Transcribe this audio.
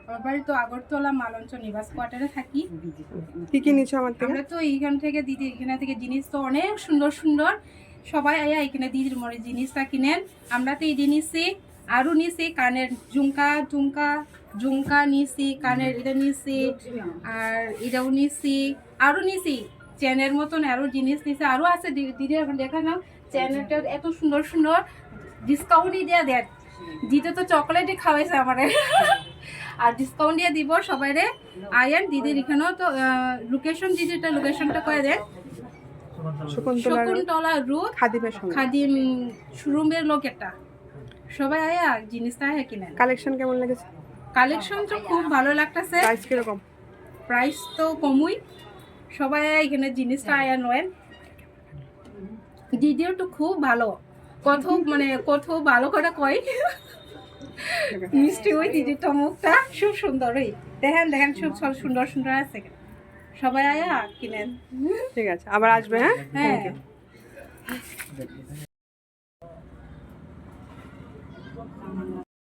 আমার বাড়ি তো আগরতলা মালঞ্চ নিবাস কোয়ার্টারে থাকি। কি নিচ্ছ আমার থেকে? আমরা তো এইখান থেকে দিদি এখানে থেকে জিনিস তো অনেক সুন্দর সুন্দর, সবাই আয়া এখানে দিদির মনে জিনিসটা কিনেন। আমরা তো এই নিচ্ছি, আরও নিচ্ছি কানের ঝুমকা নিচ্ছি, কানের এটা নিচ্ছি, আর এটাও নিচ্ছি, আরও নিচ্ছি চেনের মতন আরও জিনিস নিচ্ছি, আরও আছে দিদি এখন দেখা নাও। চেনটা এত সুন্দর সুন্দর ডিসকাউন্টই দেওয়া দেন, দিদি তো চকলেটই খাওয়াইছে আমার আর ডিসকাউন্ট দিয়ে দিব সবাই রে। আয়েন দিদির এখানেও তো লোকেশন, দিদিটা লোকেশনটা করে দেন। শকুন্তলা রোড খাদিম শোরুমের লোক একটা, সবাই আয়া জিনিসটা আয়া কিনেন। কালেকশন কেমন লেগেছে? কালেকশন তো খুব ভালো লাগতেছে। প্রাইস কিরকম? প্রাইস তো কমই, সবাই এখানে জিনিসটা আয়া নেন। দিদিও তো খুব ভালো, কত ভালো করে কয়, মিষ্টি ওই দিদির তো মুখটা খুব সুন্দর। ওই দেখেন খুব সুন্দর সুন্দর আছে, সবাই আয়া কিনেন। ঠিক আছে, আবার আসবে। হ্যাঁ।